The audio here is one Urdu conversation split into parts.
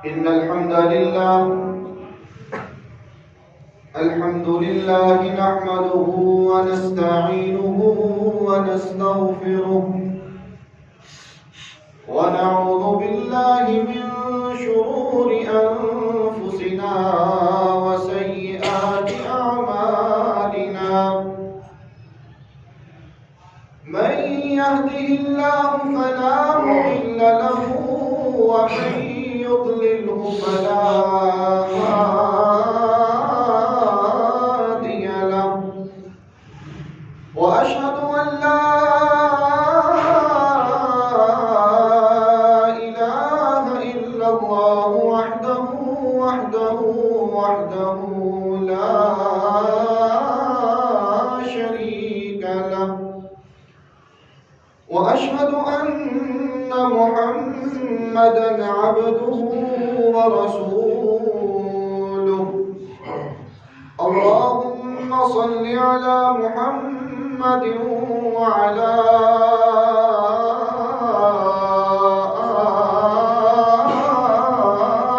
إن الحمد لله نحمده ونستعينه ونستغفره ونعوذ بالله من شرور أنفسنا وسيئات أعمالنا من يهده الله فلا مضل له ومن يضلله فلا هادي له وأشهد أن لا إله إلا الله وحده لا شريك له وأشهد أن محمدًا عبده ورسوله اللهم صل على محمد وعلى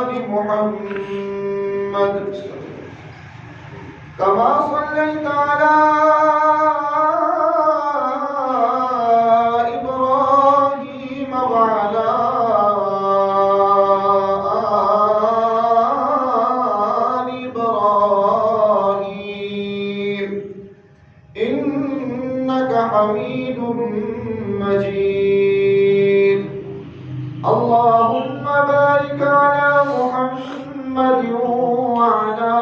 آل محمد كما صليت على حميد مجيد اللهم بارك على محمد وعلى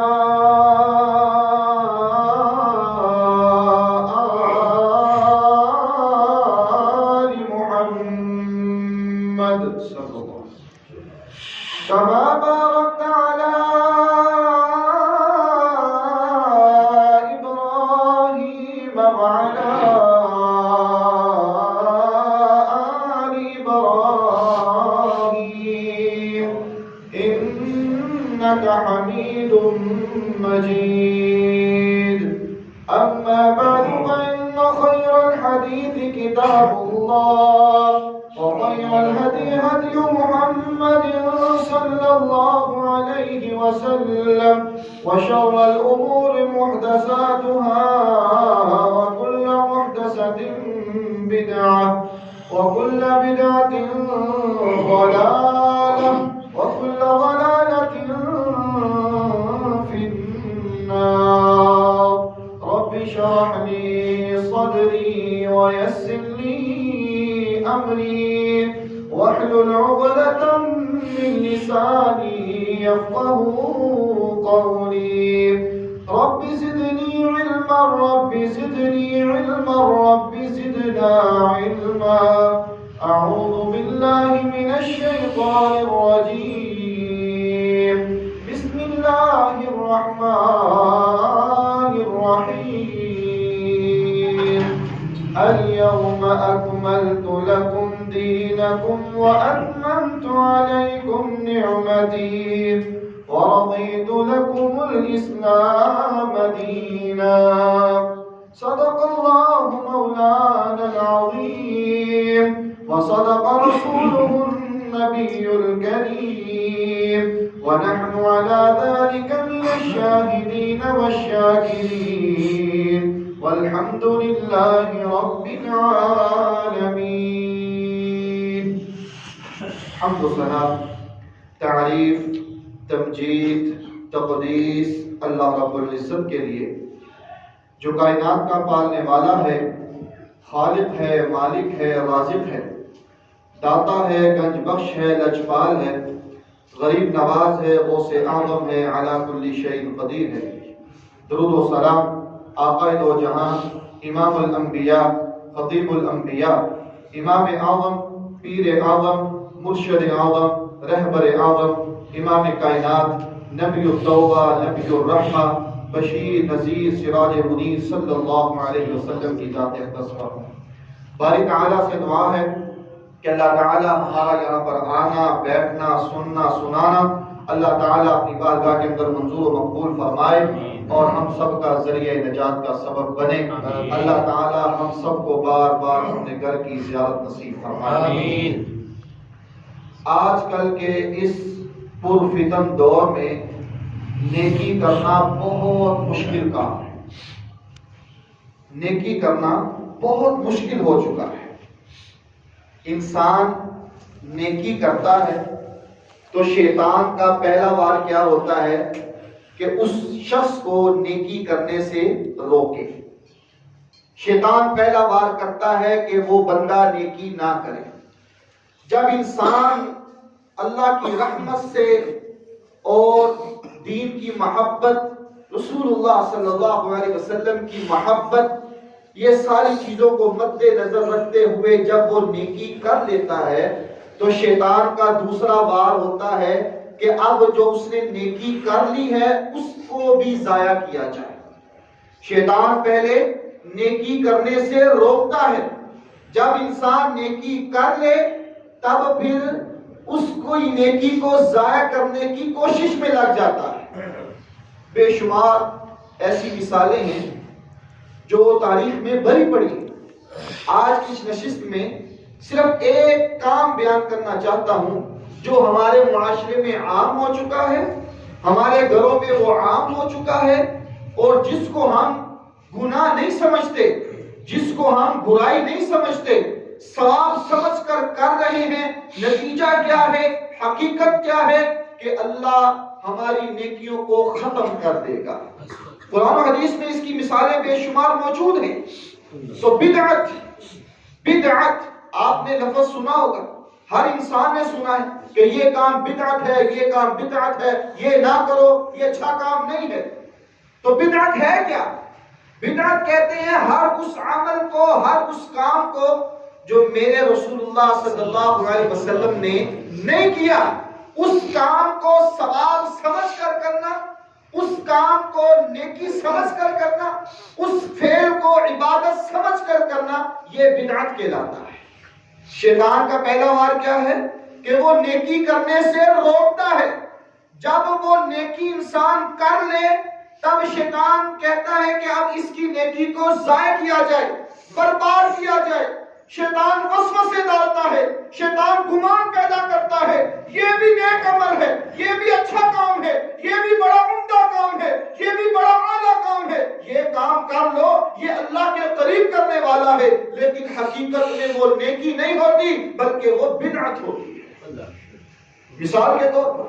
آل محمد صلى الله عليه وسلم كما باركت على إبراهيم وعلى حميد مجيد أما بعد فإن خير الحديث كتاب الله وخير الهدي هدي محمد صلى الله عليه وسلم وشر الأمور محدثاتها وكل محدثة بدعة وكل بدعة ضلالة وكل ضلالة في النار رب اشرح لي صدري ويسر لي أمري واحلل عقدة من لساني يفقه قولي رب زدني علما رب زدني علما رب زدنا علما أعوذ بالله من الشيطان الرجيم بسم الله الرحمن الرحيم اليوم أكملت لكم دينكم وأتممت عليكم نعمتي ورضيت لكم الإسلام دينا صدق الله مولانا العظيم وصدق رسوله النبي الكريم ونحن على ذلك من الشاهدين والشاكرين والحمد لله رب العالمين حمد و ثنا تعریف تمجید تقدیس اللہ رب العزت کے لیے جو کائنات کا پالنے والا ہے خالق ہے مالک ہے رازق ہے داتا ہے گنج بخش ہے لجپال ہے غریب نواز ہے غوث اعظم ہے علی کل شیء قدیر ہے درود و سلام آقا دو جہان امام الانبیاء خطیب الانبیاء امام اعظم پیر اعظم مرشد اعظم رہبر اعظم امام کائنات نبی التوبہ نبی الرحمہ بشیر نذیر سراج منیر صلی اللہ علیہ وسلم کی ذات اقدس پر باری تعالیٰ سے دعا ہے کہ اللہ تعالیٰ ہمارا یہاں پر آنا بیٹھنا سننا سنانا اللہ تعالیٰ اپنی بارگاہ کے اندر منظور و مقبول فرمائے اور ہم سب کا ذریعہ نجات کا سبب بنے اللہ تعالیٰ ہم سب کو بار بار اپنے گھر کی زیارت نصیب فرمائے آج کل کے اس پرفتن دور میں نیکی کرنا بہت مشکل کام ہے. نیکی کرنا بہت مشکل ہو چکا ہے. انسان نیکی کرتا ہے تو شیطان کا پہلا وار کیا ہوتا ہے کہ اس شخص کو نیکی کرنے سے روکے. شیطان پہلا وار کرتا ہے کہ وہ بندہ نیکی نہ کرے. جب انسان اللہ کی رحمت سے اور دین کی محبت، رسول اللہ صلی اللہ علیہ وسلم کی محبت، یہ ساری چیزوں کو مد نظر رکھتے ہوئے جب وہ نیکی کر لیتا ہے تو شیطان کا دوسرا وار ہوتا ہے کہ اب جو اس نے نیکی کر لی ہے اس کو بھی ضائع کیا جائے. شیطان پہلے نیکی کرنے سے روکتا ہے. جب انسان نیکی کر لے تب پھر اس کوئی نیکی کو ضائع کرنے کی کوشش میں لگ جاتا ہے. بے شمار ایسی مثالیں ہیں جو تاریخ میں بھری پڑی ہیں. آج کی اس نشست میں صرف ایک کام بیان کرنا چاہتا ہوں جو ہمارے معاشرے میں عام ہو چکا ہے، ہمارے گھروں میں وہ عام ہو چکا ہے، اور جس کو ہم گناہ نہیں سمجھتے، جس کو ہم برائی نہیں سمجھتے، ثواب سمجھ کر رہے ہیں. نتیجہ کیا ہے، حقیقت کیا ہے کہ اللہ ہماری نیکیوں کو ختم کر دے گا. قرآن و حدیث میں اس کی مثالیں بے شمار موجود ہیں. تو بدعت آپ نے لفظ سنا ہوگا، ہر انسان نے سنا ہے کہ یہ کام بدعت ہے، یہ کام بدعت ہے، یہ نہ کرو، یہ اچھا کام نہیں ہے. تو بدعت ہے کیا؟ بدعت کہتے ہیں ہر اس عمل کو، ہر اس کام کو جو میرے رسول اللہ صلی اللہ علیہ وسلم نے نہیں کیا، اس کام کو ثواب سمجھ کر کرنا، اس کام کو نیکی سمجھ کر کرنا، اس فعل کو عبادت سمجھ کر کرنا، یہ بدعت کہلاتا ہے. شیطان کا پہلا وار کیا ہے کہ وہ نیکی کرنے سے روکتا ہے. جب وہ نیکی انسان کر لے تب شیطان کہتا ہے کہ اب اس کی نیکی کو ضائع کیا جائے، برباد کیا جائے. شیطان وسوسے ڈالتا ہے، شیطان گمان پیدا کرتا ہے، یہ بھی نیک عمل ہے، یہ بھی اچھا کام ہے، یہ بھی بڑا عمدہ کام ہے، یہ بھی بڑا اعلیٰ کام ہے، یہ کام کر لو، یہ اللہ کے قریب کرنے والا ہے. لیکن حقیقت میں وہ نیکی نہیں ہوتی بلکہ وہ بدعت ہوتی ہے. مثال کے طور پر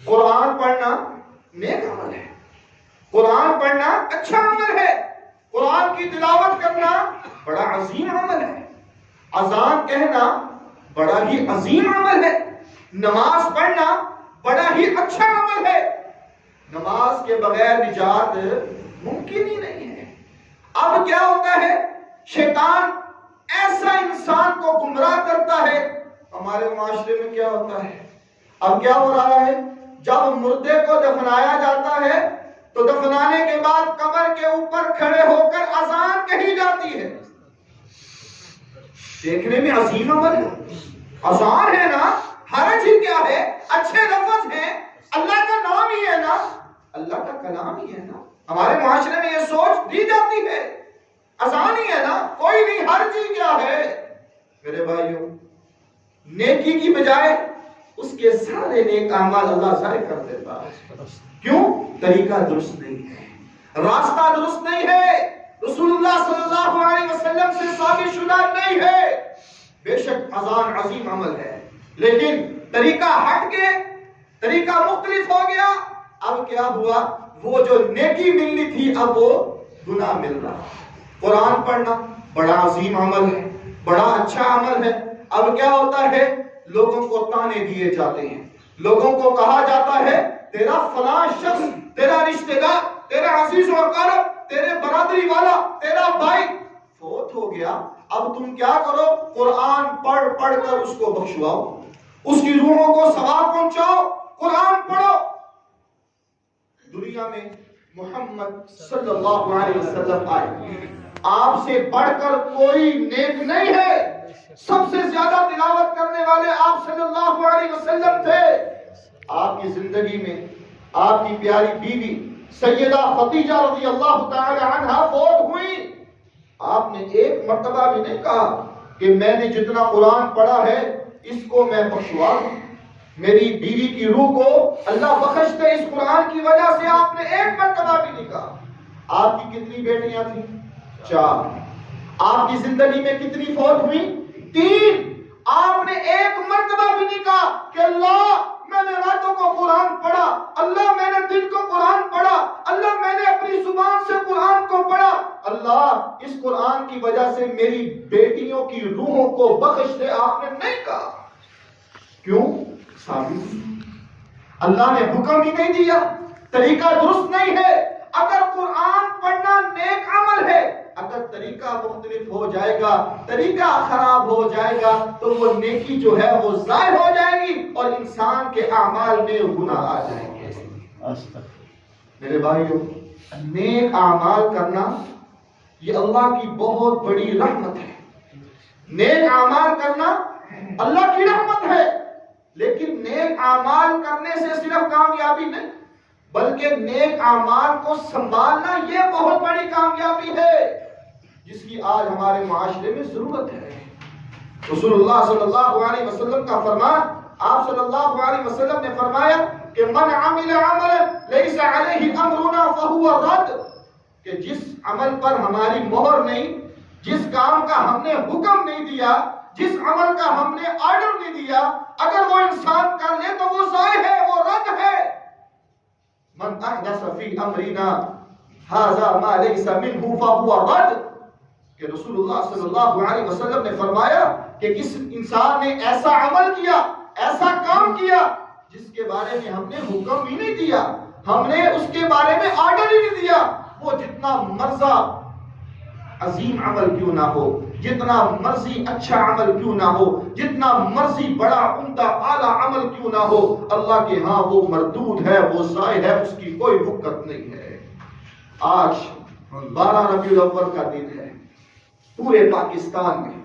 قرآن پڑھنا نیک عمل ہے، قرآن پڑھنا اچھا عمل ہے، قرآن کی تلاوت کرنا بڑا عظیم عمل ہے، اذان کہنا بڑا ہی عظیم عمل ہے، نماز پڑھنا بڑا ہی اچھا عمل ہے. نماز کے بغیر نجات ممکن ہی نہیں ہے. اب کیا ہوتا ہے، شیطان ایسا انسان کو گمراہ کرتا ہے. ہمارے معاشرے میں کیا ہوتا ہے، اب کیا ہو رہا ہے، جب مردے کو دفنایا جاتا ہے تو دفنانے کے بعد قبر کے اوپر کھڑے ہو کر اذان کہی جاتی ہے. دیکھنے میں عظیم عمل ہے، اذان ہے نا، حرج ہی کیا ہے، اچھے لفظ ہیں، اللہ کا نام ہی ہے نا، اللہ کا کلام ہی ہے نا. ہمارے معاشرے میں یہ سوچ دی جاتی ہے، اذان ہی ہے نا، کوئی نہیں، حرج ہی کیا ہے. میرے بھائیوں، نیکی کی بجائے اس کے سارے نیک اعمال اللہ ضائع کر دیتا ہے. کیوں؟ طریقہ درست نہیں ہے، راستہ درست نہیں ہے، رسول اللہ صلی اللہ علیہ وسلم سے ثابت شدہ نہیں ہے. بے شک اذان عظیم عمل ہے، لیکن طریقہ ہٹ کے طریقہ مختلف ہو گیا. اب کیا ہوا، وہ جو نیکی ملنی تھی اب وہ گناہ مل رہا. قرآن پڑھنا بڑا عظیم عمل ہے، بڑا اچھا عمل ہے. اب کیا ہوتا ہے، لوگوں کو تانے دیے جاتے ہیں، لوگوں کو کہا جاتا ہے تیرا فلاں شخص، تیرا رشتہ دار، تیرا عزیز و اقارب، تیرے برادری والا، تیرا بھائی فوت ہو گیا. اب تم کیا کرو، قرآن پڑھ پڑھ کر اس کو بخشواؤ، اس کی روحوں کو ثواب پہنچاؤ، قرآن پڑھو. دنیا میں محمد صلی اللہ علیہ وسلم آئے، آپ سے بڑھ کر کوئی نیک نہیں ہے. سب سے زیادہ تلاوت کرنے والے آپ صلی اللہ علیہ وسلم تھے. آپ کی زندگی میں آپ کی پیاری بیوی سیدہ خدیجہ رضی اللہ تعالی عنہا فوت ہوئی. آپ نے ایک مرتبہ بھی نہیں کہا کہ میں نے جتنا قرآن پڑھا ہے اس کو میں بخشوا دوں. میری بیوی کی روح کو اللہ بخش دے اس قرآن کی وجہ سے. آپ نے ایک مرتبہ بھی نہیں کہا. آپ کی کتنی بیٹیاں تھیں؟ 4. آپ کی زندگی میں کتنی فوت ہوئی؟ 3. آپ نے ایک مرتبہ بھی نہیں کہا کہ اللہ میں نے راتوں کو قرآن پڑھا, اللہ میں نے دن کو قرآن پڑھا, اللہ میں نے اپنی زبان سے قرآن کو پڑھا, اللہ اس قرآن کی وجہ سے میری بیٹیوں کی روحوں کو بخش دے. آپ نے نہیں کہا. کیوں؟ ثابت اللہ نے حکم ہی نہیں دیا, طریقہ درست نہیں ہے. اگر قرآن پڑھنا نیک عمل ہے, اگر طریقہ مختلف ہو جائے گا, طریقہ خراب ہو جائے گا, تو وہ نیکی جو ہے وہ ضائع ہو جائے گی اور انسان کے اعمال میں گناہ آ جائیں گے. میرے بھائیوں, نیک اعمال کرنا یہ اللہ کی بہت بڑی رحمت ہے. نیک اعمال کرنا اللہ کی رحمت ہے. لیکن نیک اعمال کرنے سے صرف کامیابی نہیں, بلکہ نیک اعمال کو سنبھالنا یہ بہت بڑی کامیابی ہے جس کی آج ہمارے معاشرے میں ضرورت ہے. رسول اللہ صلی اللہ علیہ وسلم کا فرمان, آپ صلی اللہ علیہ وسلم نے فرمایا کہ من عمل عملا لیس علیہ امرنا فہو رد, کہ جس عمل پر ہماری مہر نہیں, جس کام کا ہم نے حکم نہیں دیا, جس عمل کا ہم نے آرڈر نہیں دیا, اگر وہ انسان کر لے تو وہ ضائع ہے, وہ رد ہے. من احدث فی امرنا ھذا ما لیس منہ فہو رد, کہ رسول اللہ صلی اللہ علیہ وسلم نے فرمایا کہ کس انسان نے ایسا عمل کیا, ایسا کام کیا جس کے بارے میں ہم نے حکم ہی نہیں دیا, ہم نے اس کے بارے میں آرڈر ہی نہیں دیا, وہ جتنا مرضی عظیم عمل کیوں نہ ہو, جتنا مرضی اچھا عمل کیوں نہ ہو, جتنا مرضی بڑا عمدہ اعلیٰ عمل کیوں نہ ہو, اللہ کے ہاں وہ مردود ہے, وہ ضائع ہے, اس کی کوئی وقت نہیں ہے. آج 12 ربیع الاول کا دن ہے. پورے پاکستان میں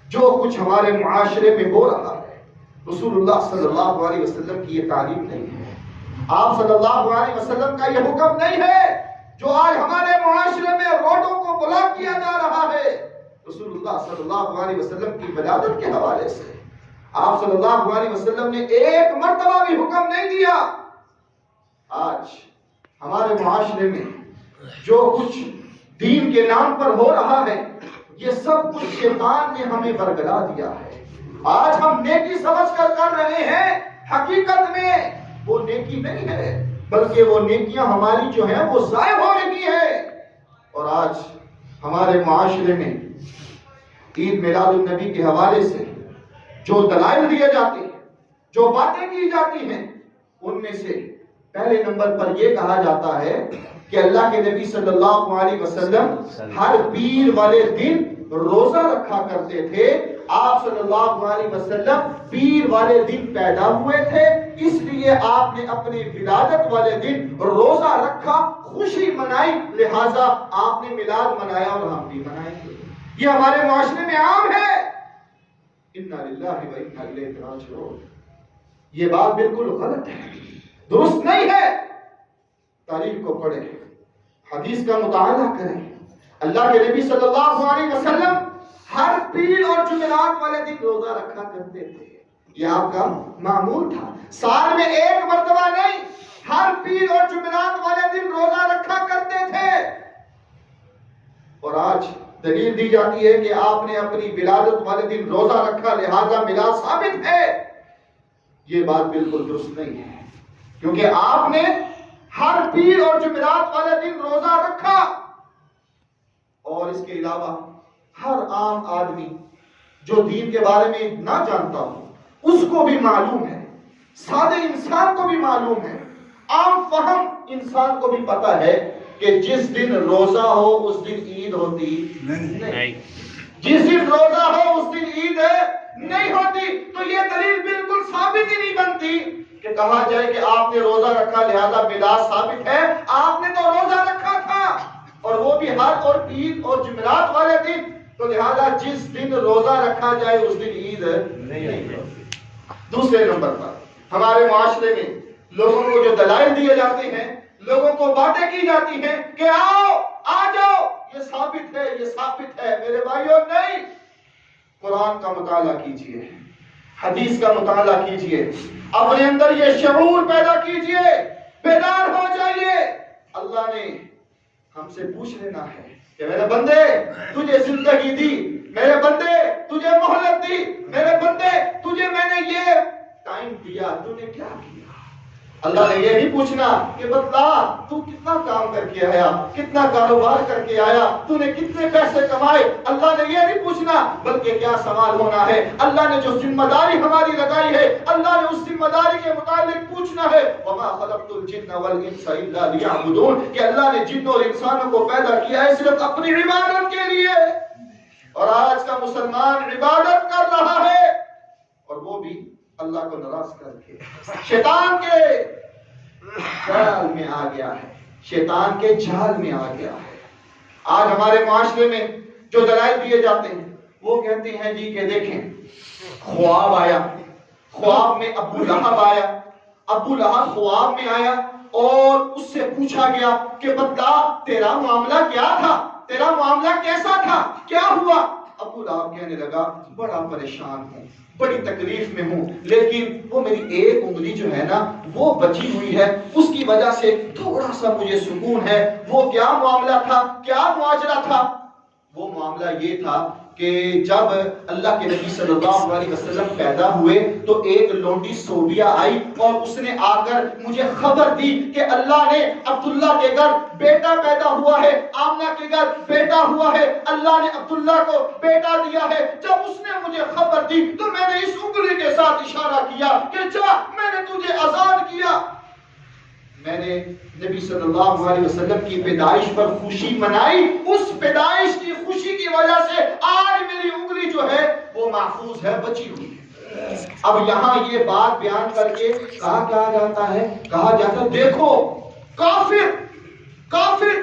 جو کچھ ہمارے معاشرے میں ہو رہا ہے, رسول اللہ صلی اللہ علیہ وسلم کی یہ تعلیم نہیں ہے, آپ صلی اللہ علیہ وسلم کا یہ حکم نہیں ہے. جو آج ہمارے معاشرے میں روڈوں کو بلاک کیا جا رہا ہے, رسول اللہ صلی اللہ علیہ وسلم کی ولادت کے حوالے سے آپ صلی اللہ علیہ وسلم نے ایک مرتبہ بھی حکم نہیں دیا. آج ہمارے معاشرے میں جو کچھ دین کے نام پر ہو رہا ہے, یہ سب کچھ شیطان نے ہمیں برگلا دیا ہے. آج ہم نیکی سمجھ کر رہے ہیں, حقیقت میں وہ نیکی نہیں ہے, بلکہ وہ نیکیاں ہماری جو ہیں وہ ضائع ہو رہی ہیں. اور آج ہمارے معاشرے میں عید میلاد النبی کے حوالے سے جو دلائل دیے جاتے ہیں, جو باتیں کی جاتی ہیں, ان میں سے پہلے نمبر پر یہ کہا جاتا ہے کہ اللہ کے نبی صلی اللہ علیہ وسلم ہر پیر والے دن روزہ رکھا کرتے تھے. آپ صلی اللہ علیہ وسلم پیر والے دن پیدا ہوئے تھے, اس لیے آپ نے اپنے ولادت والے دن روزہ رکھا, خوشی منائی, لہذا آپ نے میلاد منایا اور ہم بھی منائیں گے. یہ ہمارے معاشرے میں عام ہے. انا للہ و انا الیہ راجعون. یہ بات بالکل غلط ہے, درست نہیں ہے. تاریخ کو پڑھیں, حدیث کا مطالعہ کریں. اللہ کے نبی صلی اللہ علیہ وسلم ہر پیر اور جمعرات والے دن روزہ رکھا کرتے تھے. یہ آپ کا معمول تھا. سال میں ایک مرتبہ نہیں, ہر پیر اور جمعرات والے دن روزہ رکھا کرتے تھے. اور آج دلیل دی جاتی ہے کہ آپ نے اپنی ولادت والے دن روزہ رکھا, لہذا میلاد ثابت ہے. یہ بات بالکل درست نہیں ہے, کیونکہ آپ نے ہر پیر اور جمعرات والے دن روزہ رکھا. اور اس کے علاوہ ہر عام آدمی جو دین کے بارے میں نہ جانتا ہو, اس کو بھی معلوم ہے, سادے انسان کو بھی معلوم ہے, عام فہم انسان کو بھی پتا ہے کہ جس دن روزہ ہو اس دن عید ہوتی نہیں, جس دن روزہ ہو اس دن عید نہیں ہوتی. تو یہ دلیل بالکل ثابت ہی نہیں بنتی کہ کہا جائے کہ آپ نے روزہ رکھا لہذا میلاد ثابت ہے. آپ نے تو روزہ رکھا تھا, اور وہ بھی ہر اور عید اور جمعرات والے دن, تو لہذا جس دن روزہ رکھا جائے اس دن عید نہیں ہوتی. دوسرے نمبر پر ہمارے معاشرے میں لوگوں کو جو دلائل دیے جاتے ہیں, لوگوں کو باتیں کی جاتی ہیں کہ آؤ آ جاؤ, یہ ثابت ہے, یہ ثابت ہے. میرے بھائیوں نہیں, قرآن کا مطالعہ کیجئے, حدیث کا مطالعہ کیجئے، اپنے اندر یہ شعور پیدا کیجئے، بیدار ہو جائیے۔ اللہ نے ہم سے پوچھ لینا ہے کہ میرے بندے تجھے زندگی دی، میرے بندے تجھے مہلت دی، میرے بندے تجھے میں نے یہ ٹائم دیا، تو نے کیا کیا؟ اللہ نے یہ نہیں پوچھنا کہ بتلا تو کتنا کام کر کے آیا، کتنا کاروبار کر کے آیا، تو نے کتنے پیسے کمائے۔ اللہ نے یہ نہیں پوچھنا، بلکہ کیا سوال ہونا ہے، اللہ نے جو ذمہ داری ہماری لگائی ہے، اللہ نے اس ذمہ داری کے متعلق پوچھنا ہے۔ وما خلقت الجن والانس الا ليعبدون، کہ اللہ نے جن اور انسانوں کو پیدا کیا ہے صرف اپنی عبادت کے لیے۔ اور آج کا مسلمان عبادت کر رہا ہے، اور وہ بھی اللہ کو ناراض کر کے شیطان کے جال میں آ گیا ہے، شیطان کے جال میں آ گیا ہے۔ آج ہمارے معاشرے میں جو دلائل دیے جاتے ہیں وہ کہتے ہیں جی کہ دیکھیں خواب آیا، خواب میں ابو لہب آیا، ابو لہب خواب میں آیا اور اس سے پوچھا گیا کہ بتا تیرا معاملہ کیا تھا، تیرا معاملہ کیسا تھا، کیا ہوا؟ ابو لہب کہنے لگا بڑا پریشان ہوں، بڑی تکلیف میں ہوں، لیکن وہ میری ایک انگلی جو ہے نا وہ بچی ہوئی ہے، اس کی وجہ سے تھوڑا سا مجھے سکون ہے۔ وہ کیا معاملہ تھا، کیا ماجرا تھا؟ وہ معاملہ یہ تھا کہ جب اللہ کے نبی صلی اللہ علیہ وسلم پیدا ہوئے تو ایک لونڈی سوڈیا آئی اور اس نے آ کر مجھے خبر دی کہ اللہ نے عبداللہ کے گھر بیٹا پیدا ہوا ہے، آمنہ کے گھر بیٹا ہوا ہے، اللہ نے عبداللہ کو بیٹا دیا ہے۔ جب اس نے مجھے خبر دی تو میں نے اس انگلی کے ساتھ اشارہ کیا کہ جا میں نے تجھے آزاد کیا۔ میں نے نبی صلی اللہ علیہ وسلم کی پیدائش پر خوشی منائی، اس پیدائش کی خوشی کی وجہ سے آج میری انگلی جو ہے وہ محفوظ ہے، بچی ہوئی ہے۔ اب یہاں یہ بات بیان کر کے کہا جاتا ہے دیکھو کافر کافر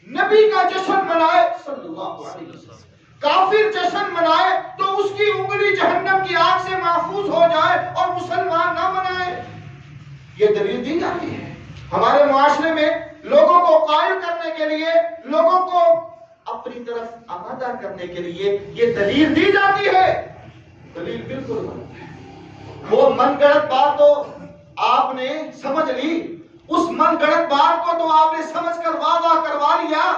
نبی کا جشن منائے صلی اللہ علیہ وسلم، کافر جشن منائے تو اس کی انگلی جہنم کی آگ سے محفوظ ہو جائے اور مسلمان نہ منائے۔ یہ دلیل دی جاتی ہے ہمارے معاشرے میں لوگوں کو قائل کرنے کے لیے، لوگوں کو اپنی طرف آمادہ کرنے کے لیے یہ دلیل دی جاتی ہے۔ دلیل بالکل غلط ہے۔ وہ من گڑت بات تو آپ نے سمجھ لی، اس من گڑت بات کو تو آپ نے سمجھ کر واہ کروا لیا،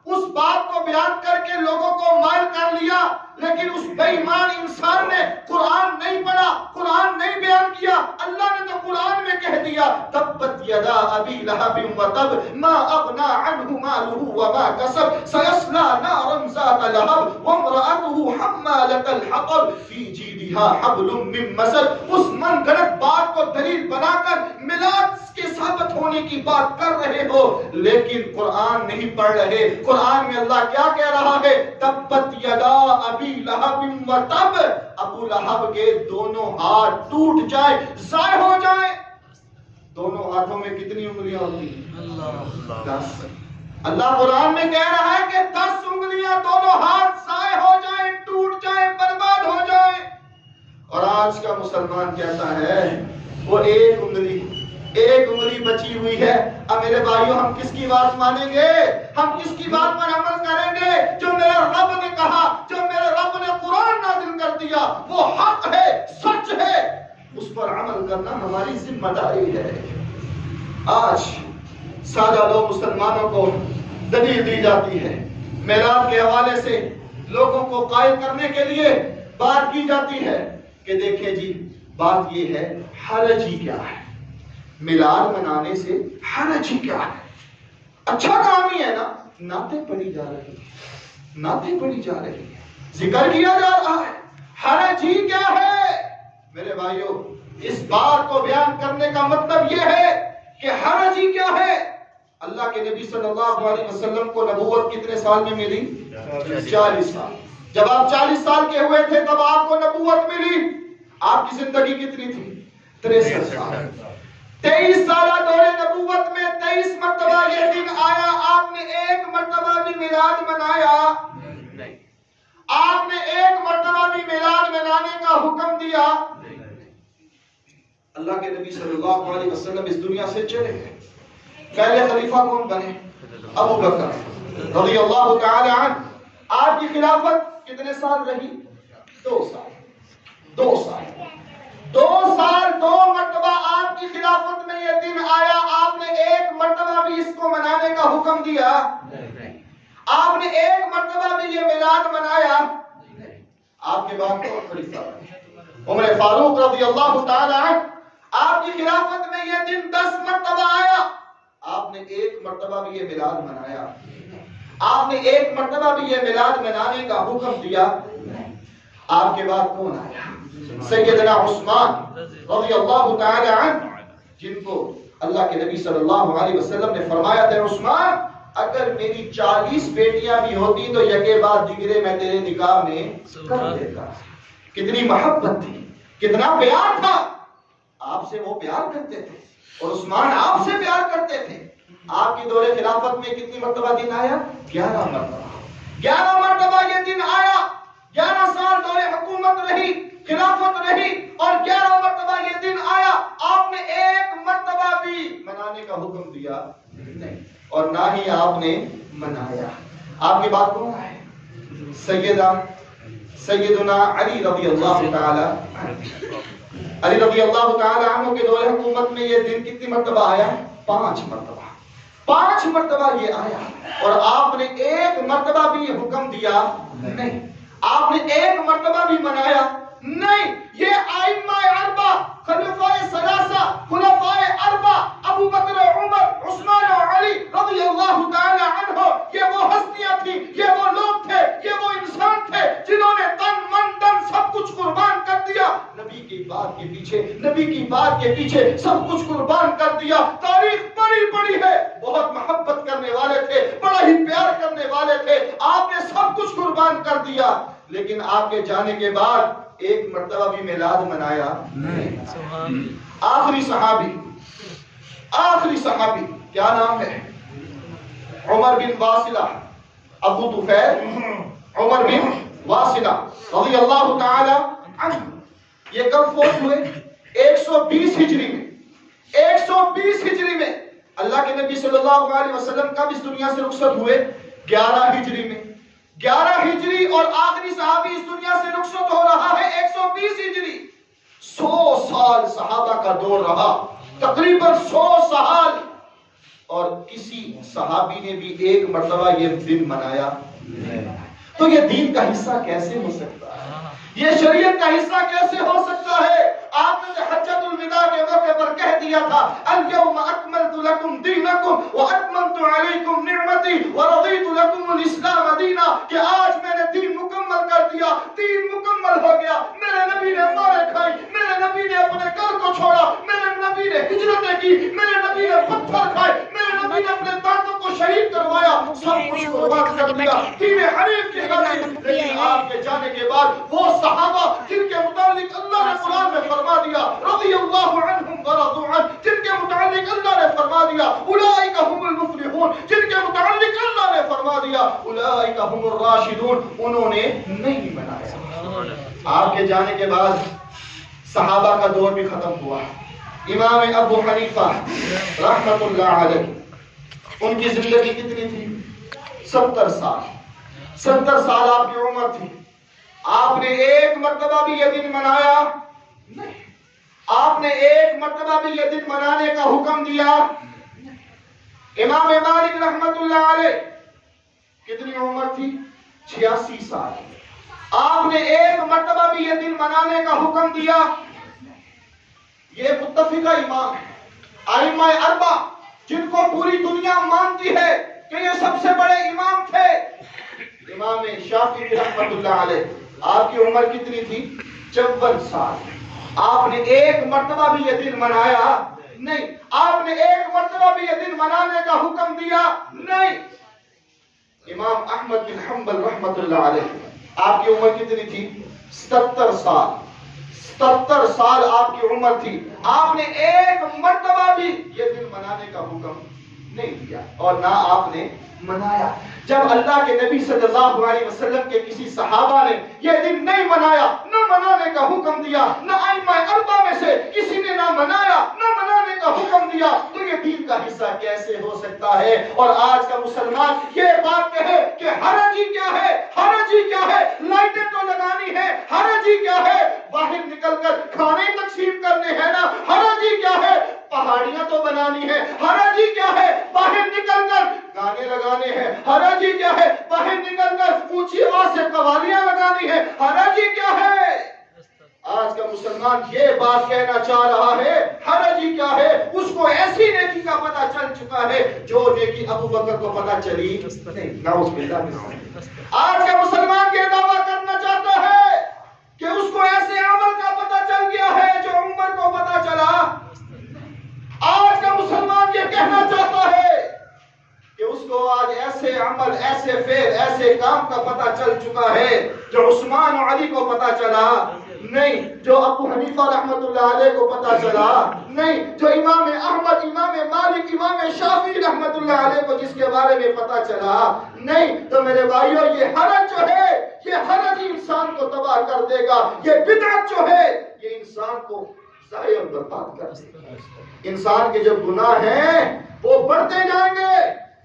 اس بات کو بیان کر کے لوگوں کو مائل کر لیا، لیکن اس بے ایمان انسان نے قرآن نہیں پڑھا، قرآن نہیں بیان کیا۔ اللہ نے تو قرآن میں کہہ دیا تبت یدا ابی لہب وتب ما اغنى عنه ماله وما كسب سيصلى نارا ذات لهب وامرأته حمالة الحطب في جيدها حبل من مسد۔ اس من گھڑت بات کو دلیل بنا کر میلاد کے ثابت ہونے کی بات کر رہے ہو، لیکن قرآن نہیں پڑھ رہے۔ قرآن میں اللہ کیا کہہ رہا ہے؟ تبت یدا ابی لہب وتب، ابو لہب کے دونوں ہاتھ ٹوٹ جائیں، ضائع ہو جائیں۔ دونوں ہاتھوں میں کتنی انگلیاں ہوتی ہیں؟ 10۔ اللہ قرآن میں کہہ رہا ہے کہ 10 انگلیاں، دونوں ہاتھ ضائع ہو جائیں، ٹوٹ جائیں، برباد ہو جائیں۔ اور آج کا مسلمان کہتا ہے وہ ایک انگلی بچی ہوئی ہے۔ اب میرے بھائیوں ہم کس کی بات مانیں گے؟ ہم کس کی بات پر عمل کریں گے؟ جو میرے رب نے کہا، جو میرے رب نے قرآن نازل کر دیا وہ حق ہے، سچ ہے، اس پر عمل کرنا ہماری ذمہ داری ہے۔ آج سادہ لوگ مسلمانوں کو دلیل دی جاتی ہے، میلاد کے حوالے سے لوگوں کو قائل کرنے کے لیے بات کی جاتی ہے کہ دیکھیں جی بات یہ ہے، حرج ہی کیا ہے؟ میلاد منانے سے حرج ہی کیا ہے؟ اچھا کام ہی ہے نا، نعتیں پڑھی جا رہی ہیں، نعتیں پڑھی جا رہی ہیں، ذکر کیا جا رہا ہے، حرج ہی کیا ہے؟ میرے بھائیوں اس بات کو بیان کرنے کا مطلب یہ ہے کہ حرج ہی کیا ہے؟ اللہ کے نبی صلی اللہ علیہ وسلم کو نبوت کتنے سال میں ملی؟ 40 سال۔ جب آپ 40 سال کے ہوئے تھے تب آپ کو نبوت ملی۔ آپ کی زندگی کتنی تھی؟ 63 سال۔ 23 سالہ دور نبوت میں 23 مرتبہ یہ دن آیا، آپ نے ایک مرتبہ بھی میلاد منایا نہیں، آپ نے ایک مرتبہ بھی میلاد منانے کا حکم دیا۔ اللہ کے نبی صلی اللہ علیہ وسلم اس دنیا سے چلے گئے، پہلے خلیفہ کون بنے؟ ابو بکر رضی اللہ تعالی عنہ۔ آپ کی خلافت کتنے سال رہی؟ 2 سال۔ 2 سال 2 مرتبہ آپ کی خلافت میں یہ دن آیا، آپ نے ایک مرتبہ بھی اس کو منانے کا حکم دیا؟ آپ نے ایک مرتبہ بھی یہ میلاد منایا؟ آپ کے بعد کون خلیفہ؟ عمر فاروق رضی اللہ تعالی عنہ، آپ کی خلافت میں یہ دن 10 مرتبہ آیا، آپ نے ایک مرتبہ بھی یہ میلاد منایا؟ آپ نے ایک مرتبہ بھی یہ میلاد منانے کا حکم دیا؟ آپ کے بعد کون آیا؟ سیدنا عثمان رضی اللہ تعالی عنہ، جن کو اللہ کے نبی صلی اللہ علیہ وسلم نے فرمایا تھا عثمان اگر میری 40 بیٹیاں بھی ہوتی تو یکے بعد دیگرے میں تیرے نکاح میں کر دیتا۔ کتنی محبت تھی، کتنا پیار تھا، آپ سے وہ پیار کرتے تھے اور عثمان آپ سے پیار کرتے تھے۔ آپ کی دور خلافت میں کتنی مرتبہ دن آیا؟ 11 مرتبہ۔ 11 مرتبہ یہ دن آیا، 11 سال دور حکومت رہی، خلافت رہی، اور 11 مرتبہ یہ دن آیا، آپ نے ایک مرتبہ بھی منانے کا حکم دیا نہیں، اور نہ ہی آپ نے منایا۔ آپ کی بات کون ہے؟ سیدنا علی رضی اللہ تعالی عنہ کے دور حکومت میں یہ دن کتنی مرتبہ آیا؟ 5 مرتبہ۔ 5 مرتبہ یہ آیا اور آپ نے ایک مرتبہ بھی یہ حکم دیا نہیں، آپ نے ایک مرتبہ بھی منایا نہیں۔ یہ ائمہ اربع، خلفائے ثلاثہ، خلفائے اربع، ابو بکر، عمر، عثمان اور علی رضی اللہ تعالی عنہ، یہ وہ ہستیاں تھیں، یہ وہ لوگ تھے، یہ وہ انسان تھے جنہوں نے تن من دن سب کچھ قربان کر دیا، نبی کی بات کے پیچھے سب کچھ قربان کر دیا۔ تاریخ بڑی بڑی ہے، بہت محبت کرنے والے تھے، بڑا ہی پیار کرنے والے تھے، آپ نے سب کچھ قربان کر دیا، لیکن آپ کے جانے کے بعد ایک مرتبہ بھی میلاد منایا نہیں۔ آخری صحابی کیا نام ہے؟ عمر بن واصلہ، ابو طفیل عمر بن واصلہ رضی اللہ تعالی عنہ۔ یہ کب فوت ہوئے؟ 120 ہجری میں۔ 120 ہجری میں اللہ کے نبی صلی اللہ علیہ وسلم کب اس دنیا سے رخصت ہوئے؟ 11 ہجری میں۔ 11 ہجری اور آخری صحابی اس دنیا سے رخصت ہو رہا ہے 120 ہجری۔ 100 سال صحابہ کا دور رہا، تقریباً 100 سال، اور کسی صحابی نے بھی ایک مرتبہ یہ دن منایا نہیں۔ تو یہ دین کا حصہ کیسے ہو سکتا ہے؟ یہ شریعت کا حصہ کیسے ہو سکتا ہے؟ آپ نے حجۃ الوداع کے موقع پر کہہ دیا تھا اليوم اکملت لکم دینکم واتممت علیکم نعمتی ورضیت لکم الاسلام دینا، کہ آج میں نے دین مکمل کر دیا، دین مکمل ہو گیا۔ میرے نبی نے مارے کھائی، میرے نبی نے اپنے گھر کو چھوڑا، میرے نبی نے ہجرتیں کی، میرے نبی نے پتھر کھائے، میرے نبی نے اپنے دانتوں کو شہید کروایا، سب کچھ قربان کر دیا دین حنیف کی خاطر۔ لیکن آپ کے جانے کے بعد وہ صحابہ جن کے متعلق اللہ نے قرآن میں فرما دیا رضی اللہ عنہم ورضوا عنہ، جن کے متعلق اللہ نے فرما دیا اولئک هم المفلحون، جن کے متعلق اللہ نے فرما دیا اولئک هم الراشدون، انہوں نے نہیں منایا۔ آپ کے جانے کے بعد صحابہ کا دور بھی ختم ہوا۔ امام ابو حنیفہ رحمۃ اللہ علیہ، ان کی زندگی کتنی تھی؟ 70 سال۔ 70 سال آپ کی عمر تھی، آپ نے ایک مرتبہ بھی یہ دن منایا نہیں، آپ نے ایک مرتبہ بھی یہ دن منانے کا حکم دیا۔ امام مالک رحمت اللہ علیہ کتنی عمر تھی؟ 86 سال، آپ نے ایک مرتبہ بھی یہ دن منانے کا حکم دیا۔ یہ متفقہ امام ہے، ائمہ اربع جن کو پوری دنیا مانتی ہے کہ یہ سب سے بڑے امام تھے۔ امام شافعی رحمت اللہ علیہ، آپ کی عمر کتنی تھی؟ 54 سال، آپ نے ایک مرتبہ بھی یہ دن منایا نہیں، آپ نے ایک مرتبہ بھی یہ دن منانے کا حکم دیا نہیں۔ امام احمد بن حنبل رحمت اللہ علیہ، آپ کی عمر کتنی تھی؟ 77 سال۔ 77 سال آپ کی عمر تھی، آپ نے ایک مرتبہ بھی یہ دن منانے کا حکم نہیں دیا اور نہ آپ نے منایا۔ جب اللہ کے نبی صلی اللہ علیہ وسلم کے کسی صحابہ نے یہ دن نہیں منایا، نہ منانے کا حکم دیا، نہ ائمہ اربعہ میں سے کسی نے نہ منایا نہ منانے کا حکم دیا، تو یہ دین کا حصہ کیسے ہو سکتا ہے؟ اور آج کا مسلمان یہ بات کہے کہ حرج ہی کیا ہے، حرج ہی کیا ہے، لائٹیں تو لگانی ہے، حرج ہی کیا ہے، باہر نکل کر کھانے تقسیم کرنے ہیں نا، حرج ہی کیا ہے؟ پہاڑیاں تو بنانی ہے، حرج ہی کیا ہے؟ باہر نکل کر گانے لگانے ہیں، حرج ہی کیا ہے؟ باہر نکل کر اونچی آواز سے قوالیاں لگانی ہے، حرج ہی کیا ہے؟ آج کا مسلمان یہ بات کہنا چاہ رہا ہے، حرج ہی کیا ہے؟ اس کو ایسی نیکی کا پتہ چل چکا ہے جو نیکی ابو بکر کو پتہ چلی نہیں۔ نعوذ باللہ من ذالک۔ آج کا مسلمان یہ دعویٰ کرنا چاہتا ہے کہ اس کو ایسے عمل کا پتہ چل گیا ہے جو عمر کو پتہ چلا۔ آج کا مسلمان یہ کہنا چاہتا ہے کہ اس کو آج ایسے عمل، ایسے فعل، ایسے کام کا پتہ چل چکا ہے جو عثمان و علی کو پتہ چلا نہیں، جو ابو حنیفہ رحمت اللہ علیہ کو پتہ چلا نہیں، جو امام احمد، امام مالک، امام شافعی رحمت اللہ علیہ کو جس کے بارے میں پتہ چلا نہیں۔ تو میرے بھائیو، یہ حرج جو ہے، یہ حرج ہی انسان کو تباہ کر دے گا۔ یہ بدعت جو ہے یہ انسان کو ضائع اور برباد کر دے گا۔ انسان کے جو گناہ ہیں وہ بڑھتے جائیں گے،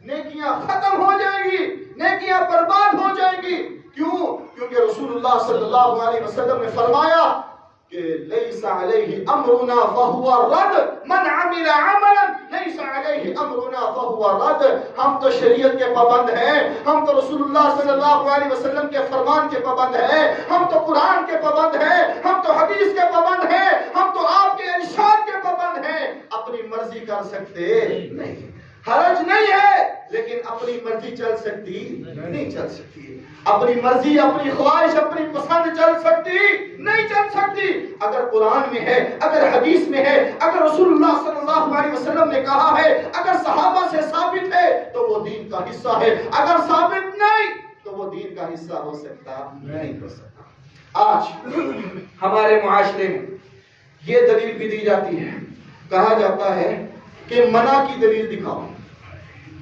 نیکیاں ختم ہو جائیں گی، نیکیاں برباد ہو جائیں گی۔ کیوں؟ کیونکہ رسول اللہ صلی اللہ علیہ وسلم نے فرمایا کہ لیس علیہ امرنا فہو رد، من عمل عملا لیس علیہ امرنا فہو رد۔ ہم تو شریعت کے پابند ہیں، ہم تو رسول اللہ صلی اللہ علیہ وسلم کے فرمان کے پابند ہیں، ہم تو قرآن کے پابند ہیں، ہم تو حدیث کے پابند ہیں، ہم تو آپ کے ارشاد کے پابند ہیں۔ اپنی مرضی کر سکتے نہیں، حرج نہیں ہے، لیکن اپنی مرضی چل سکتی نہیں، چل سکتی اپنی مرضی، اپنی خواہش، اپنی پسند چل سکتی نہیں، چل سکتی۔ اگر قرآن میں ہے، اگر حدیث میں ہے، اگر رسول اللہ صلی اللہ علیہ وسلم نے کہا ہے، اگر صحابہ سے ثابت ہے تو وہ دین کا حصہ ہے، اگر ثابت نہیں تو وہ دین کا حصہ ہو سکتا نہیں، ہو سکتا۔ آج ہمارے معاشرے میں یہ دلیل بھی دی جاتی ہے، کہا جاتا ہے کہ منع کی دلیل دکھاؤ۔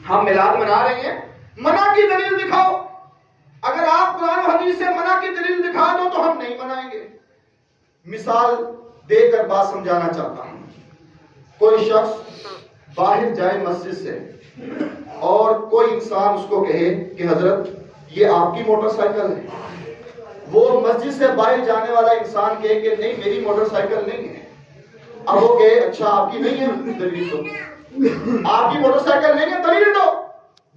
ہم میلاد منا رہے ہیں، منع کی دلیل دکھاؤ۔ اگر آپ قرآن و حدیث سے منع کی دلیل دکھا دو تو ہم نہیں منائیں گے۔ مثال دے کر بات سمجھانا چاہتا ہوں۔ کوئی شخص باہر جائے مسجد سے اور کوئی انسان اس کو کہے کہ حضرت یہ آپ کی موٹر سائیکل ہے۔ وہ مسجد سے باہر جانے والا انسان کہے کہ نہیں، میری موٹر سائیکل نہیں ہے۔ اب وہ کہے اچھا آپ کی نہیں ہے، دلیل دو۔ آپ کی موٹر سائیکل نہیں ہے، دلیل دو۔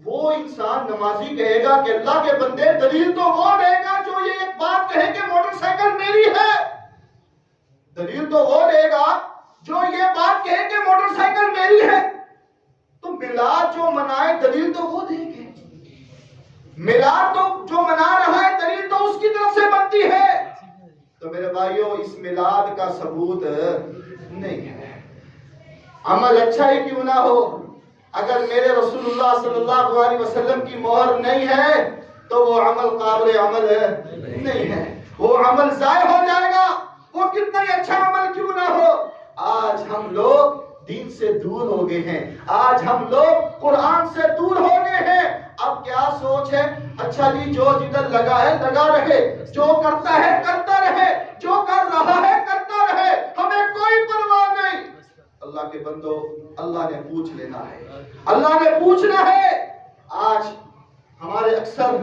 وہ انسان نمازی کہے گا کہ اللہ کے بندے دلیل تو وہ دے گا جو یہ ایک بات کہے کہ موٹر سائیکل میری ہے۔ دلیل تو وہ دے گا جو یہ بات کہے کہ موٹر سائیکل میری ہے۔ تو میلاد جو منائے دلیل تو وہ دے گے، میلاد تو جو منا رہا ہے دلیل تو اس کی طرف سے بنتی ہے۔ تو میرے بھائیو، اس میلاد کا ثبوت نہیں ہے۔ عمل اچھا ہی کیوں نہ ہو، اگر میرے رسول اللہ صلی اللہ علیہ وسلم کی مہر نہیں ہے تو وہ عمل قابل عمل نہیں ہے، وہ عمل ضائع ہو جائے گا، وہ کتنا ہی اچھا عمل کیوں نہ ہو۔ آج ہم لوگ دین سے دور ہو گئے ہیں، آج ہم لوگ قرآن سے دور ہو گئے ہیں۔ اب کیا سوچ ہے؟ اچھا جی، جو جدھر لگا ہے لگا رہے، جو کرتا ہے کرتا رہے، جو کر رہا ہے کرتا رہے، ہمیں کوئی پرواہ نہیں۔ اللہ کے بندو، اللہ نے پوچھ لینا ہے، اللہ نے پوچھنا ہے۔ آج ہمارے اکثر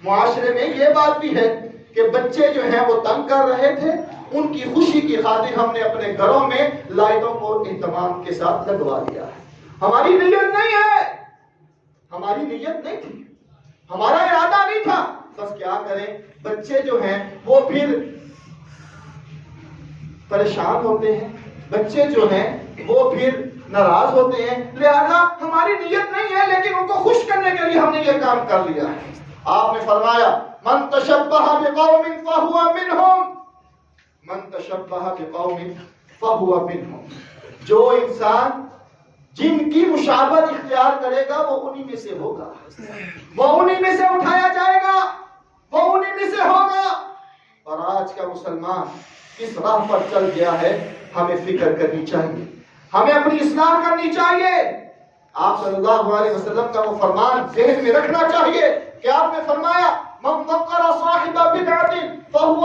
معاشرے میں یہ بات بھی ہے کہ بچے جو ہیں وہ تنگ کر رہے تھے، ان کی خوشی کی خاطر ہم نے اپنے گھروں میں لائٹوں کو اہتمام کے ساتھ لگوا دیا ہے۔ ہماری نیت نہیں ہے، ہماری نیت نہیں تھی، ہمارا ارادہ نہیں تھا، بس کیا کریں، بچے جو ہیں وہ پھر پریشان ہوتے ہیں، بچے جو ہیں وہ پھر ناراض ہوتے ہیں، لہذا ہماری نیت نہیں ہے لیکن ان کو خوش کرنے کے لیے ہم نے یہ کام کر لیا ہے۔ آپ نے فرمایا من تشبہ بقوم فہو منہم، من تشبہ بقوم فہو منہم، جو انسان جن کی مشابہت اختیار کرے گا وہ انہی میں سے ہوگا، وہ انہی میں سے اٹھایا جائے گا، وہ انہی میں سے ہوگا۔ اور آج کا مسلمان کس راہ پر چل گیا ہے، ہمیں فکر کرنی چاہیے، ہمیں اپنی اصلاح کرنی چاہیے۔ آپ صلی اللہ علیہ وسلم کا وہ فرمان ذہن میں رکھنا چاہیے کہ آپ نے فرمایا من وقر صاحب بدعۃ فهو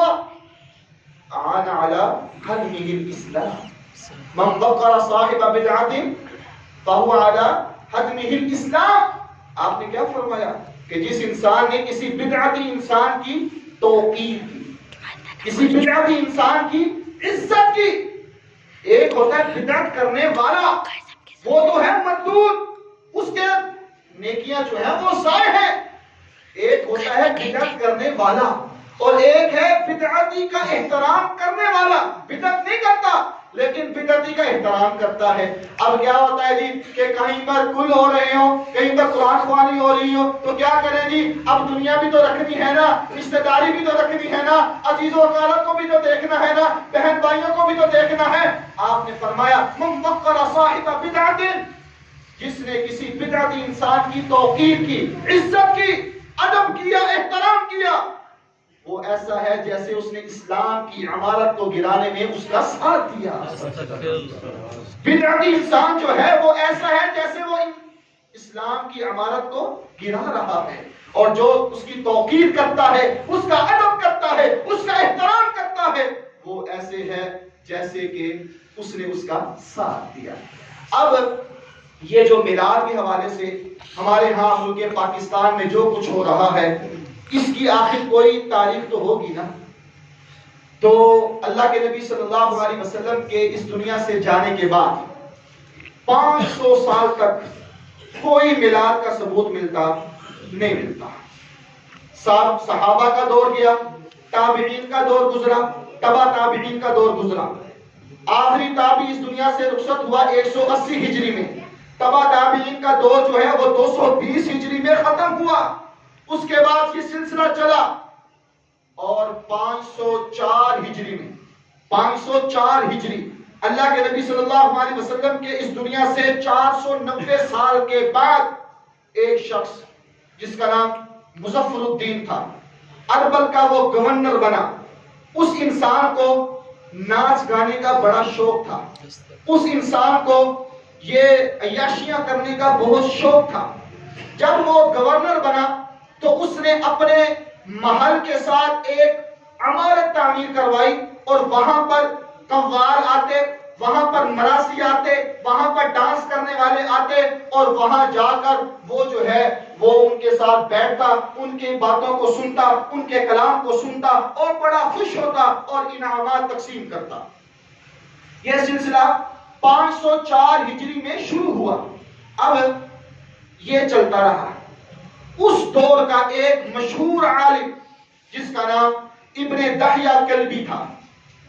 عان على هدمه الاسلام، من وقر صاحب بدعۃ فهو على هدمه الاسلام۔ آپ نے کیا فرمایا کہ جس انسان نے کسی بدعتی انسان کی توقیر کی، کسی بدعتی انسان کی عزت کی. ایک ہوتا ہے بدعت کرنے والا، وہ تو ہے مردود، اس کے نیکیاں جو ہیں وہ ضائع ہیں. ایک ہوتا ہے بدعت کرنے والا اور ایک ہے بدعتی کا احترام کرنے والا. بدعت نہیں کرتا لیکن بدعتی کا احترام کرتا ہے. اب کیا ہوتا ہے جی کہ کہیں پر کل ہو رہے ہو، کہیں پر قرآن خوانی ہو رہی ہو تو کیا کریں جی، اب دنیا بھی تو رکھنی ہے نا، رشتہ داری بھی تو رکھنی ہے نا، عزیز و اقارب کو بھی تو دیکھنا ہے نا، بہن بھائیوں کو بھی تو دیکھنا ہے. آپ نے فرمایا من وقر صاحب بدعت، جس نے کسی بدعتی انسان کی توقیر کی، عزت کی، ادب کیا، احترام کیا، وہ ایسا ہے جیسے اس نے اسلام کی عمارت کو گرانے میں اس کا ساتھ دیا. بدعتی انسان جو ہے وہ ایسا ہے جیسے وہ اسلام کی عمارت کو گرا رہا ہے. اور جو اس کی توقیر کرتا ہے، اس کا ادب کرتا ہے، اس کا احترام کرتا ہے، وہ ایسے ہے جیسے کہ اس نے اس کا ساتھ دیا. اب یہ جو میلاد کے حوالے سے ہمارے ہاں ملک پاکستان میں جو کچھ ہو رہا ہے، اس کی آخر کوئی تاریخ تو ہوگی نا. تو اللہ کے نبی صلی اللہ علیہ وسلم کے اس دنیا سے جانے کے بعد 500 سال تک کوئی میلاد کا ثبوت نہیں ملتا. صحابہ کا دور گیا، تابعین کا دور گزرا، تبع تابعین کا دور گزرا. آخری تابعی اس دنیا سے رخصت ہوا 180 ہجری میں. تبع تابعین کا دور جو ہے وہ 220 ہجری میں ختم ہوا. اس کے بعد یہ سلسلہ چلا اور 504 ہجری اللہ کے نبی صلی اللہ علیہ وسلم کے اس دنیا سے 490 سال کے بعد ایک شخص جس کا نام مظفر الدین تھا، اربل کا وہ گورنر بنا. اس انسان کو ناچ گانے کا بڑا شوق تھا، اس انسان کو یہ عیاشیاں کرنے کا بہت شوق تھا. جب وہ گورنر بنا تو اس نے اپنے محل کے ساتھ ایک عمارت تعمیر کروائی اور وہاں پر قوال آتے، وہاں پر مراسی آتے، وہاں پر ڈانس کرنے والے آتے اور وہاں جا کر وہ جو ہے وہ ان کے ساتھ بیٹھتا، ان کی باتوں کو سنتا، ان کے کلام کو سنتا اور بڑا خوش ہوتا اور انعامات تقسیم کرتا. یہ سلسلہ 504 ہجری میں شروع ہوا. اب یہ چلتا رہا. اس دور کا ایک مشہور عالم جس کا نام ابن دحیہ کلبی تھا،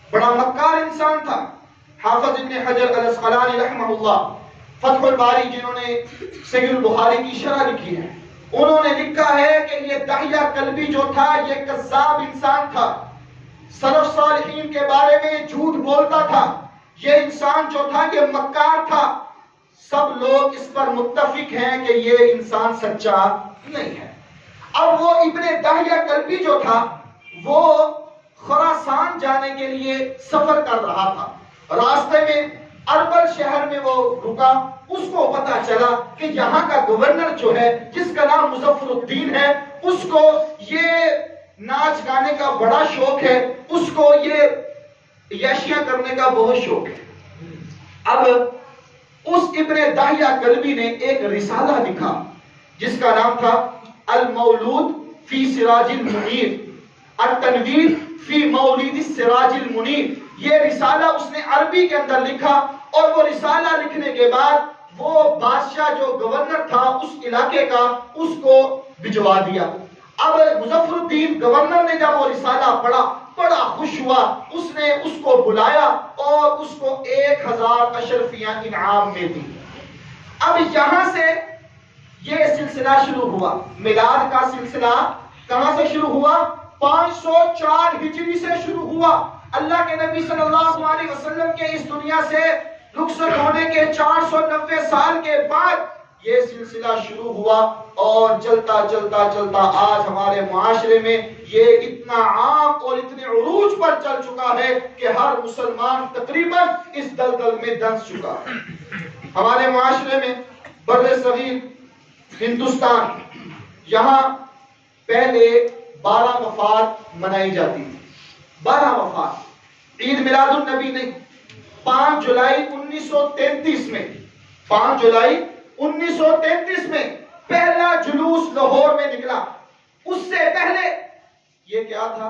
بڑا مکار انسان تھا. حافظ ابن حجر الاسقلانی رحمہ اللہ فتح الباری جنہوں نے صحیح البخاری کی شرح لکھی ہے، انہوں نے لکھا ہے کہ یہ دحیہ کلبی جو تھا یہ کذاب انسان تھا، سلف صالحین کے بارے میں جھوٹ بولتا تھا. یہ انسان جو تھا یہ مکار تھا. سب لوگ اس پر متفق ہیں کہ یہ انسان سچا نہیں ہے. اب وہ ابن دحیہ کلبی جو تھا وہ خراسان جانے کے لیے سفر کر رہا تھا. راستے میں اربل شہر میں وہ رکا. اس کو پتا چلا کہ یہاں کا گورنر جو ہے جس کا نام مظفر الدین ہے، اس کو یہ ناچ گانے کا بڑا شوق ہے، اس کو یہ عیاشیاں کرنے کا بہت شوق ہے. اب اس ابن دحیہ کلبی نے ایک رسالہ لکھا جس کا نام تھا المولود فی سراج المنیر، التنویر فی مولد السراج المنیر. یہ رسالہ اس نے عربی کے اندر لکھا اور وہ رسالہ لکھنے کے بعد وہ بادشاہ جو گورنر تھا اس علاقے کا اس کو بھجوا دیا. اب مظفر الدین گورنر نے جب وہ رسالہ پڑھا بڑا خوش ہوا. اس نے اس کو بلایا اور اس کو 1000 اشرفیاں انعام میں دی. اب یہاں سے یہ سلسلہ شروع ہوا. میلاد کا سلسلہ کہاں سے شروع ہوا؟ 504 ہجری سے شروع ہوا. اللہ کے نبی صلی اللہ علیہ وسلم کے اس دنیا سے رخصت ہونے کے 490 سال کے بعد یہ سلسلہ شروع ہوا اور چلتا چلتا چلتا آج ہمارے معاشرے میں یہ اتنا عام اور اتنے عروج پر چل چکا ہے کہ ہر مسلمان تقریباً اس دلدل میں دنس چکا ہے. ہمارے معاشرے میں بر صغیر ہندوستان یہاں پہلے 12 وفات منائی جاتی تھی. 12 وفات. عید میلاد النبی نہیں. 5 جولائی 1933 میں 5 جولائی 1933 میں پہلا جلوس لاہور میں نکلا. اس سے پہلے یہ کیا تھا؟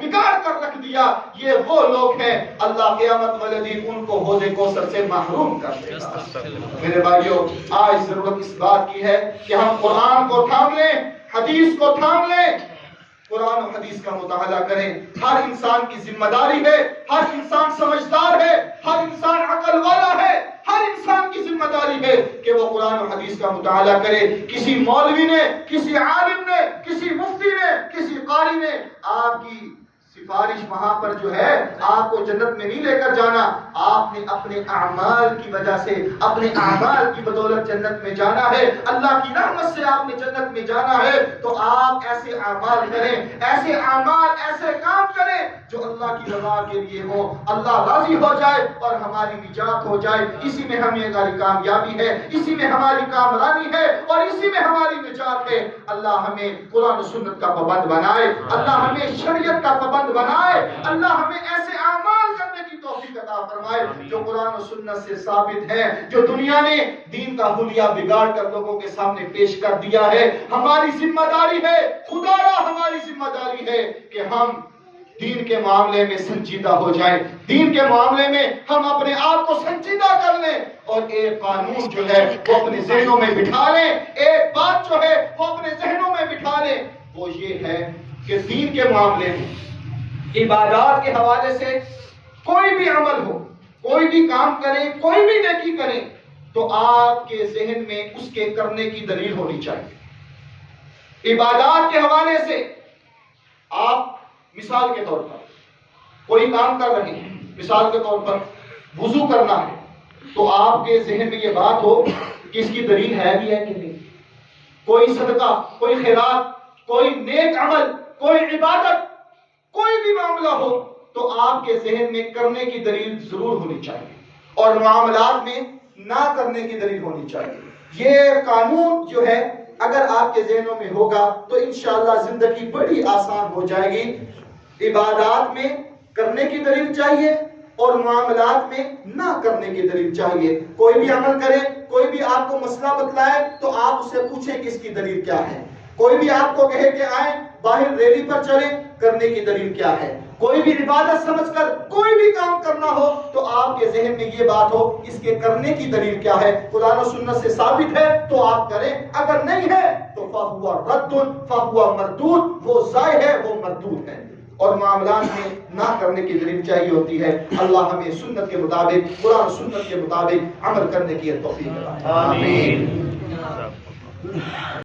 بگاڑ کر رکھ دیا، یہ وہ لوگ ہیں اللہ قیامت والے دن ان کو حوض کوثر سے محروم کر دے گا۔ میرے بھائیوں، آج ضرورت اس بات کی ہے کہ ہم قرآن کو تھام لیں، حدیث کو تھام لیں، قرآن و حدیث کا مطالعہ کریں۔ ہر انسان کی ذمہ داری ہے، ہر انسان سمجھدار ہے، ہر انسان عقل والا ہے، ہر انسان کی ذمہ داری ہے کہ وہ قرآن و حدیث کا مطالعہ کرے۔ کسی مولوی نے، کسی عالم نے، کسی مفتی نے، کسی قاری نے آپ کی سفارش وہاں پر جو ہے آپ کو جنت میں نہیں لے کر جانا، آپ نے اپنے اعمال کی وجہ سے، اپنے اعمال کی بدولت جنت میں جانا ہے، اللہ کی رحمت سے آپ نے جنت میں جانا ہے۔ تو آپ ایسے اعمال کریں، ایسے اعمال، ایسے کام کریں جو اللہ کی رضا کے لیے ہو، اللہ راضی ہو جائے اور ہماری نجات ہو جائے۔ اسی میں ہماری کامیابی ہے، اسی میں ہماری کامرانی ہے اور اسی میں ہماری نجات ہے۔ اللہ ہمیں قرآن و سنت کا پابند بنائے، اللہ ہمیں شریعت کا پابند بنائے، اللہ ہمیں ایسے اعمال کرنے کی توفیق عطا فرمائے جو قرآن و سنت سے ثابت ہے، جو دنیا نے دین کا حلیہ بگاڑ کر لوگوں کے سامنے پیش کر دیا ہے۔ ہماری ذمہ داری ہے، خدا را ہماری ذمہ داری ہے کہ ہم دین کے معاملے میں سنجیدہ ہو جائیں، دین کے معاملے میں ہم اپنے آپ کو سنجیدہ کر لیں اور ایک قانون جو ہے وہ اپنے ذہنوں میں بٹھا لیں، ایک بات جو ہے وہ اپنے ذہنوں میں بٹھا لیں، وہ یہ ہے کہ دین کے معاملے میں، عبادات کے حوالے سے کوئی بھی عمل ہو، کوئی بھی کام کریں، کوئی بھی نیکی کریں تو آپ کے ذہن میں اس کے کرنے کی دلیل ہونی چاہیے۔ عبادات کے حوالے سے آپ مثال کے طور پر کوئی کام کر رہے ہیں، مثال کے طور پر وضو کرنا ہے تو آپ کے ذہن میں یہ بات ہو کہ اس کی دلیل ہے بھی ہے کہ نہیں۔ کوئی صدقہ، کوئی خیرات، کوئی نیک عمل، کوئی عبادت، کوئی بھی معاملہ ہو تو آپ کے ذہن میں کرنے کی دلیل ضرور ہونی چاہیے اور معاملات میں نہ کرنے کی دلیل ہونی چاہیے۔ یہ قانون جو ہے اگر آپ کے ذہنوں میں ہوگا تو انشاءاللہ زندگی بڑی آسان ہو جائے گی۔ عبادات میں کرنے کی دلیل چاہیے اور معاملات میں نہ کرنے کی دلیل چاہیے۔ کوئی بھی عمل کرے، کوئی بھی آپ کو مسئلہ بتلائے تو آپ اس سے پوچھیں کہ اس کی دلیل کیا ہے۔ کوئی بھی آپ کو کہے کہ آئیں باہر ریلی پر چلیں، کرنے کی دلیل کیا ہے۔ کوئی بھی عبادت سمجھ کر کوئی بھی کام کرنا ہو تو آپ کے ذہن میں یہ بات ہو اس کے کرنے کی دلیل کیا ہے۔ قرآن و سنت سے ثابت ہے تو آپ کریں، اگر نہیں ہے تو فَهُوَ رَدٌّ فَهُوَ مردود، وہ ضائع ہے، وہ مردود ہے۔ اور معاملات میں نہ کرنے کی دلیل چاہیے ہوتی ہے۔ اللہ ہمیں سنت کے مطابق، قرآن و سنت کے مطابق عمل کرنے کی توفیق دے۔ آمین۔